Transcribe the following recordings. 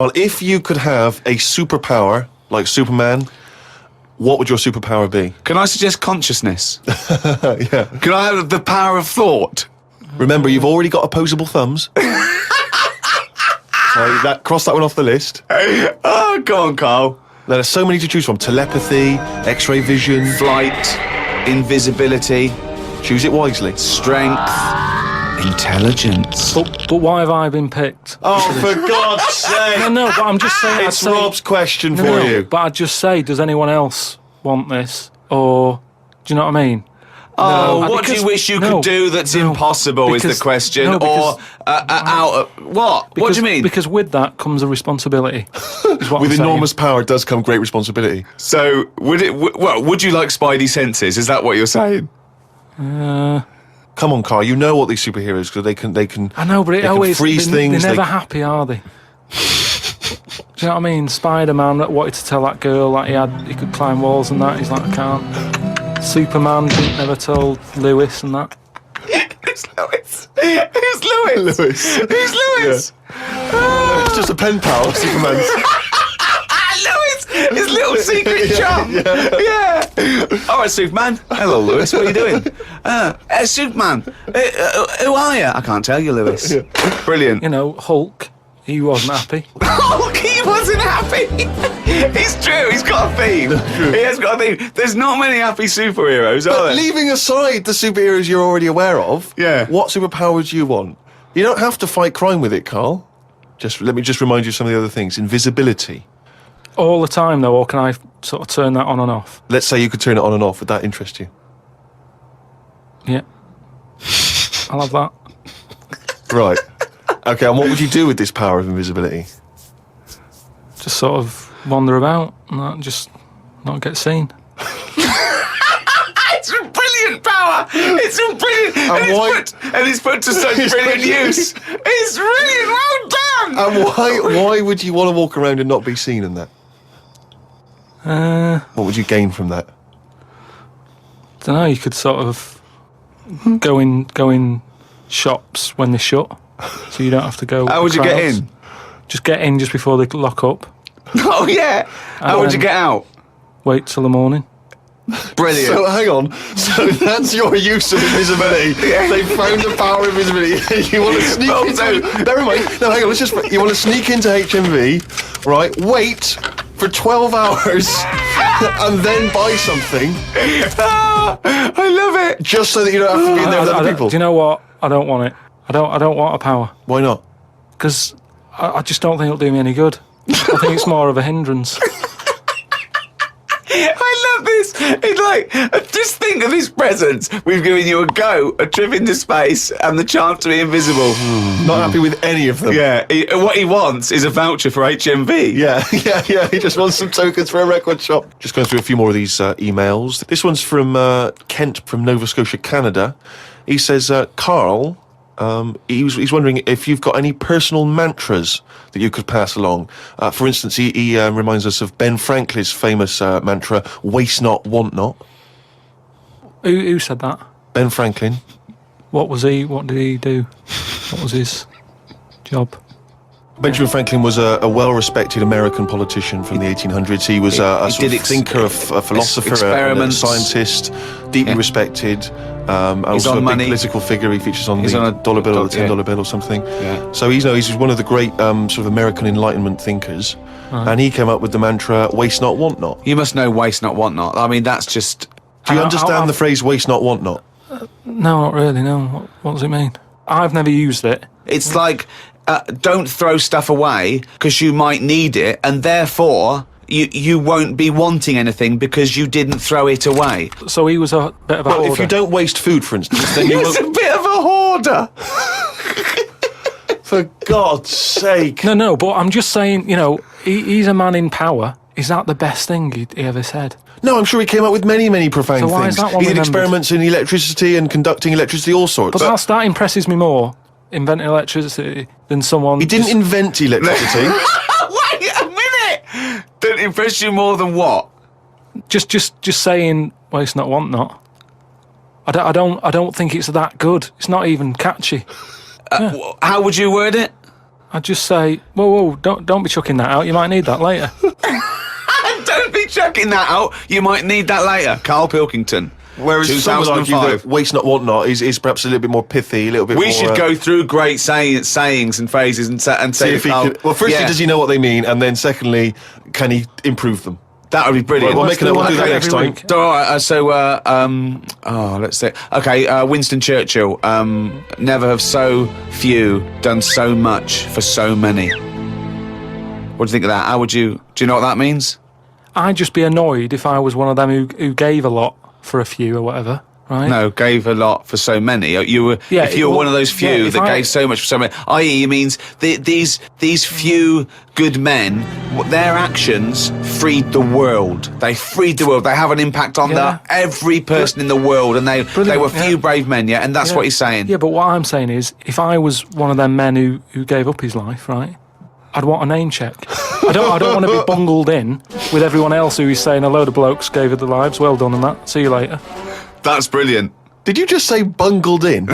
Well, if you could have a superpower like Superman, what would your superpower be? Can I suggest consciousness? Yeah. Can I have the power of thought? Remember, you've already got opposable thumbs. So cross that one off the list. Oh, go on, Carl. There are so many to choose from. Telepathy, X-ray vision. Flight, invisibility. Choose it wisely. Strength, intelligence. But why have I been picked? Oh, for God's sake! No, but I'm just saying... It's Rob's question for you. But I'd just say, does anyone else want this? Or, do you know what I mean? Oh, what do you wish you could do that's impossible is the question. What? What do you mean? Because with that comes a responsibility. With enormous power does come great responsibility. So, would you like Spidey senses? Is that what you're saying? Come on, Carl. You know what these superheroes, because they can. I know, but it always freeze things. They're never happy, are they? Do you know what I mean? Spider-Man wanted to tell that girl that he could climb walls and that. He's like, I can't. Superman never told Lewis and that. Who's Lewis? Who's Lewis? Who's Lewis? Yeah. It's just a pen pal, Superman's. Lewis! His little secret chum! Yeah. All right, Superman. Hello, Lewis. What are you doing? Superman. Who are you? I can't tell you, Lewis. Yeah. Brilliant. You know, Hulk. He wasn't happy. Hulk, he wasn't happy. It's true. He's got a theme. He has got a theme. There's not many happy superheroes, are there? Leaving aside the superheroes you're already aware of, what superpower would you want? You don't have to fight crime with it, Carl. Let me remind you of some of the other things. Invisibility. All the time, though, or can I sort of turn that on and off? Let's say you could turn it on and off. Would that interest you? Yeah. I'll have that. Right. Okay, and what would you do with this power of invisibility? Just sort of wander about and just not get seen. It's a brilliant power! It's a brilliant... And it's put to such brilliant use. It's brilliant! Well done! And why would you want to walk around and not be seen in that? What would you gain from that? I don't know, you could sort of go in shops when they're shut, so you don't have to go. How would you get in? Just get in just before they lock up. Oh, yeah. How would you get out? Wait till the morning. Brilliant. So, hang on. So, that's your use of invisibility. They found the power of invisibility. You want to sneak into... Never mind. No, hang on. You want to sneak into HMV, right? Wait for 12 hours and then buy something. I love it. Just so that you don't have to be in there with other people. Do you know what? I don't want it. I don't want a power. Why not? Because I just don't think it'll do me any good. I think it's more of a hindrance. I love this. It's like, just think of his presents. We've given you a trip into space, and the chance to be invisible. Not happy with any of them. Yeah, what he wants is a voucher for HMV. Yeah. He just wants some tokens for a record shop. Just going through a few more of these emails. This one's from Kent from Nova Scotia, Canada. He says, Carl, he's wondering if you've got any personal mantras that you could pass along. For instance, he reminds us of Ben Franklin's famous mantra, waste not, want not. Who said that? Ben Franklin. What did he do? What was his job? Benjamin Franklin was a well-respected American politician from the 1800s. He was a thinker, a philosopher, a scientist, deeply respected. He's also on a money. big political figure. He features on He's the on a dollar bill or the $10 bill or something. Yeah. So he's one of the great sort of American Enlightenment thinkers. And he came up with the mantra, waste not, want not. You must know waste not, want not. I mean, that's just... Do you understand the phrase waste not, want not? No, not really, no. What does it mean? I've never used it. It's like, don't throw stuff away because you might need it, and therefore you won't be wanting anything because you didn't throw it away. So he was a bit of a hoarder. If you don't waste food, for instance, then you He's a bit of a hoarder. For God's sake. No, but I'm just saying, he's a man in power. Is that the best thing he ever said? No, I'm sure he came up with many, many profound things. Why is that one he did remembered? Experiments in electricity and conducting electricity, all sorts. But that impresses me more, inventing electricity, than someone... He didn't invent electricity. Wait a minute! That impress you more than what? Just saying, waste not, want not. I don't think it's that good. It's not even catchy. How would you word it? I'd just say, whoa, don't be chucking that out. You might need that later. Don't be chucking that out. You might need that later. Karl Pilkington. Whereas some would argue 2005. that waste not, want not is perhaps a little bit more pithy, a little bit more... We should go through great sayings and phrases and say See if he Karl- can, well, firstly, Yeah. does he know what they mean? And then secondly, can he improve them? That would be brilliant. Well, we'll Let's make it, do we'll do that one next every time. week. All right, let's see. Okay, Winston Churchill. Never have so few done so much for so many. What do you think of that? How would you... Do you know what that means? I'd just be annoyed if I was one of them who gave a lot for a few or whatever, right? No, gave a lot for so many. You were, Yeah, if you were well, one of those few yeah, if that I- gave so much for so many, i.e., it means these few good men, their actions freed the world. They freed the world. They have an impact on Yeah. every person in the world, and they Brilliant, were few yeah. brave men. Yeah, and that's Yeah. what he's saying. Yeah, but what I'm saying is, if I was one of them men who gave up his life, right, I'd want a name check. I don't want to be bungled in with everyone else who is saying a load of blokes gave it their lives. Well done and that. See you later. That's brilliant. Did you just say bungled in?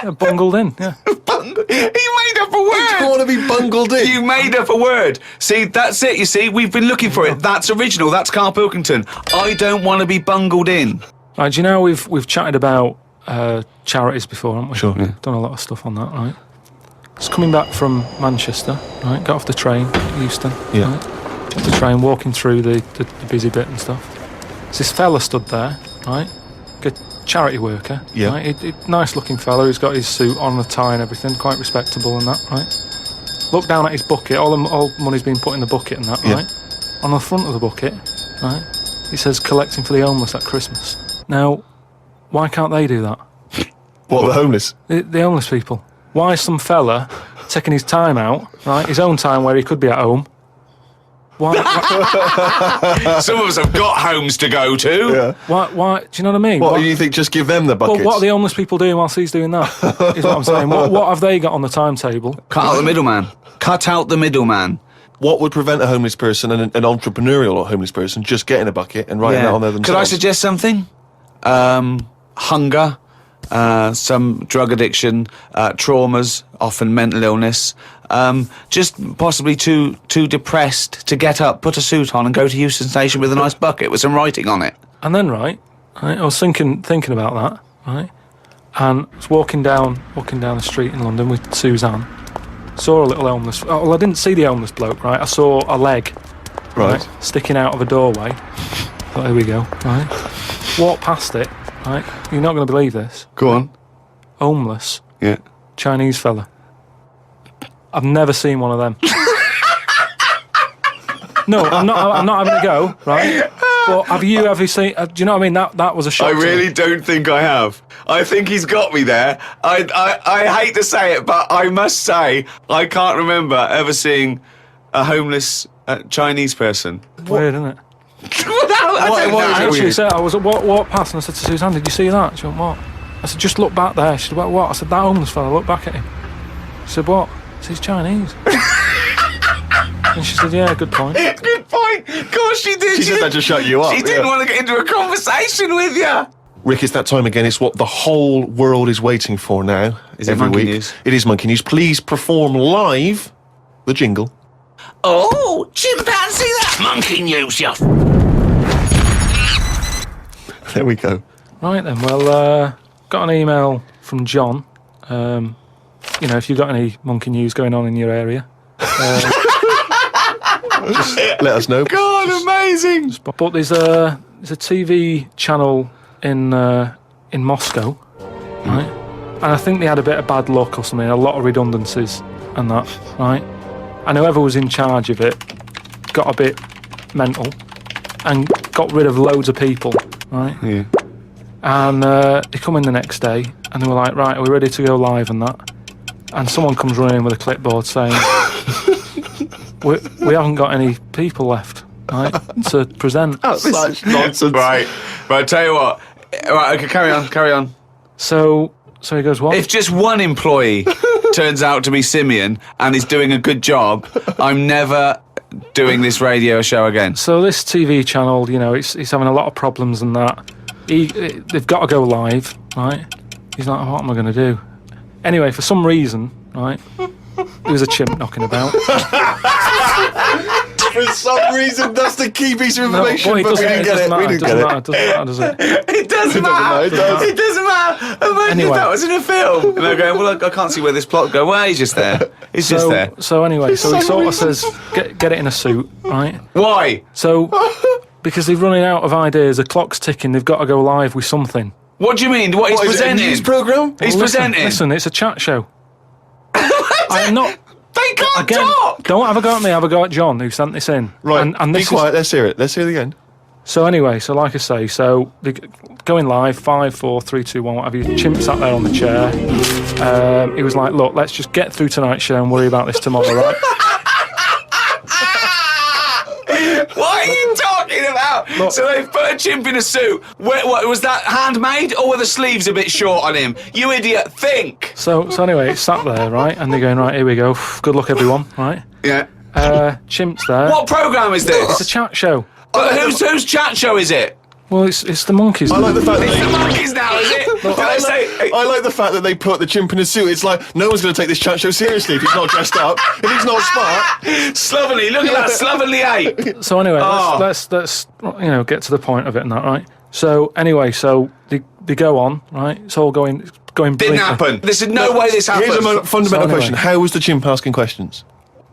Yeah, bungled in. Yeah. You made up a I word. want to be bungled in. You made up a word. See, that's it. You see, we've been looking for it. That's original. That's Karl Pilkington. I don't want to be bungled in. Right, do you know we've chatted about charities before, haven't we? Sure, yeah. Done a lot of stuff on that, right? I was coming back from Manchester, right? Got off the train, Euston. Yeah. Right? Off the train, walking through the busy bit and stuff. There's this fella stood there, right? Good charity worker. Yeah. Right? Nice looking fella. He's got his suit on, a tie and everything, quite respectable and that, right? Look down at his bucket. All money's been put in the bucket and that, Yeah. right? On the front of the bucket, right? It says collecting for the homeless at Christmas. Now, why can't they do that? What, the homeless? The homeless people. Why is some fella taking his time out, right? His own time where he could be at home. Why? Some of us have got homes to go to. Yeah. Why? Do you know what I mean? What, do you think just give them the Well, buckets? what are the homeless people doing whilst he's doing that? Is what I'm saying. What have they got on the timetable? Cut out the middleman. Cut out the middleman. What would prevent a homeless person and an entrepreneurial homeless person just getting a bucket and writing that on there themselves? Could I suggest something? Hunger, some drug addiction, traumas, often mental illness. Just possibly too depressed to get up, put a suit on, and go to Euston Station with a nice bucket with some writing on it. And then, right, I was thinking about that, right, and I was walking down the street in London with Suzanne. Saw a little homeless. Well, I didn't see the homeless bloke, right. I saw a leg, Right. sticking out of a doorway. Thought, here we go, right. Walked past it, right. You're not going to believe this. Go on. Homeless Yeah. Chinese fella. I've never seen one of them. No, I'm not having a go, right? But have you ever seen? Do you know what I mean? That was a shock. I to me. really don't think I have. I think he's got me there. I hate to say it, but I must say I can't remember ever seeing a homeless Chinese person. Weird, isn't it? I I actually said, I was walked past and I said to Suzanne, "Did you see that?" She went, "What?" I said, "Just look back there." She said, "What?" I said, "That homeless fella. Look back at him." She said, "What?" I said, "He's Chinese." And she said, "Yeah, good point." Good point. Of course she did. She said that to shut you up. She didn't yeah. want to get into a conversation with you. Rick, it's that time again. It's what the whole world is waiting for now. Is it every Monkey week. News? It is Monkey News. Please perform live the jingle. Oh, chimpanzee, that's monkey news, you. There we go. Right then, well, got an email from John. You know, if you've got any monkey news going on in your area, Let us know. God, amazing. but there's a TV channel in Moscow, right? And I think they had a bit of bad luck or something, a lot of redundancies and that, right? And whoever was in charge of it got a bit mental and got rid of loads of people, right? Yeah. And they come in the next day and they were like, right, are we ready to go live and that? And someone comes running in with a clipboard saying, we haven't got any people left, right, to present. Such nonsense. Right. Tell you what. Right, okay, carry on. So he goes, what? If just one employee turns out to be Simeon and is doing a good job, I'm never doing this radio show again. So this TV channel, you know, it's having a lot of problems and that. They've got to go live, right? He's like, what am I going to do? Anyway, for some reason, right, there was a chimp knocking about. For some reason, that's the key piece of information, Well, but we didn't get it. We didn't get it. It doesn't matter, does it? It doesn't matter. It does. It doesn't matter. Imagine if Anyway. that was in a film. And they're going, well, I can't see where this plot go. Well, he's just there. He's just there. So anyway, so he sort of says, get it in a suit, right? Why? So, because they're running out of ideas, the clock's ticking, they've got to go live with something. What do you mean? What he's What, is it a presenting? news programme? He's Well, presenting. Listen, it's a chat show. I'm not... They can't Again, talk. don't have a go at me, have a go at John, who sent this in. Right, And be this quiet, let's hear it. Let's hear it again. So anyway, so like I say, so they going live, 5, 4, 3, 2, 1, what have you. Chimp sat there on the chair. He was like, look, let's just get through tonight's show and worry about this tomorrow, right? What are you talking about? Look. So they put a chimp in a suit. What was that, handmade, or were the sleeves a bit short on him? You idiot, think. So anyway, it's sat there, right? And they're going, right, here we go. Good luck, everyone, right? Yeah. Chimp's there. What programme is It's a this? chat show. Whose chat show is it? Well, it's the monkeys. I like the fact that It's the they... monkeys now, is it? Can I say? I like the fact that they put the chimp in a suit. It's like, no one's going to take this chat show seriously if he's not dressed up. If he's not smart. Slovenly, look at that, slovenly ape. So anyway, Oh. let's get to the point of it and that, right? So anyway, so they go on, right? It's all going Didn't blinking. happen. There's no way this happened. Here's a fundamental So anyway. question. How was the chimp asking questions?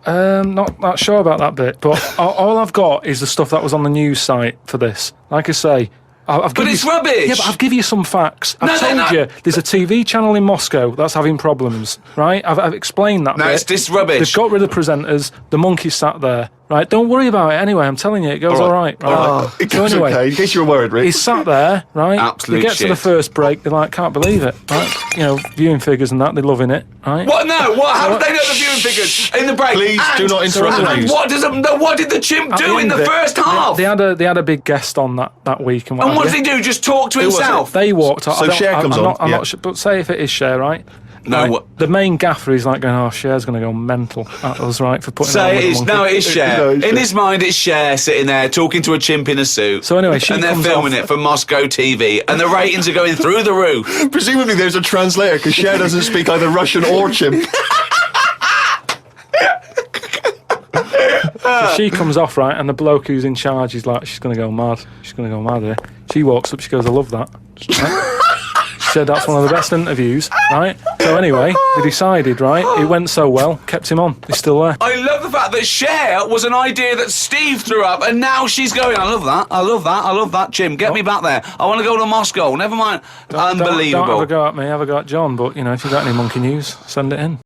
Not sure about that bit, but all I've got is the stuff that was on the news site for this. Like I say, I've But given it's you, rubbish. Yeah, but I've given you some facts. I've No, they're told not. you there's a TV channel in Moscow that's having problems, right? I've explained that. No, bit. it's this rubbish. They've got rid of presenters. The monkeys sat there, right? Don't worry about it. Anyway, I'm telling you, it goes all right. It So goes anyway, okay. In case you were worried, Rick. he's sat there, right? Absolute They get to the shit. first break, they're like, can't believe it, right? You know, viewing figures and that, they're loving it, right? What? No. What? How did they know the viewing figures in the break? Please do not interrupt the and news. what did the chimp At do in end the of it, first half? They had a big guest on that week, and what And have what did you. he do? Just talk to was it? himself? They walked out. So Cher comes on, I'm yeah. not sure, but say if it is Cher, right? No, Right, what- the main gaffer is like going, oh, Cher's going to go mental at us, right, for putting Say on it with is. the No, monkey. it is Cher. No, it's In Cher. his mind, it's Cher sitting there talking to a chimp in a suit. So anyway, she and they're comes filming off- it for Moscow TV, and the ratings are going through the roof. Presumably there's a translator because Cher doesn't speak either Russian or chimp. So she comes off, right, and the bloke who's in charge is like, she's going to go mad. She's going to go mad here. She walks up, she goes, I love that. Right? She said that's one of the best interviews, right? So anyway, they decided, right, it went so well, kept him on. He's still there. I love the fact that Cher was an idea that Steve threw up, and now she's going, I love that, I love that, I love that, Jim, get me back there. I want to go to Moscow, never mind. Unbelievable. Don't have a go at me, have a go at John, but, you know, if you've got any monkey news, send it in.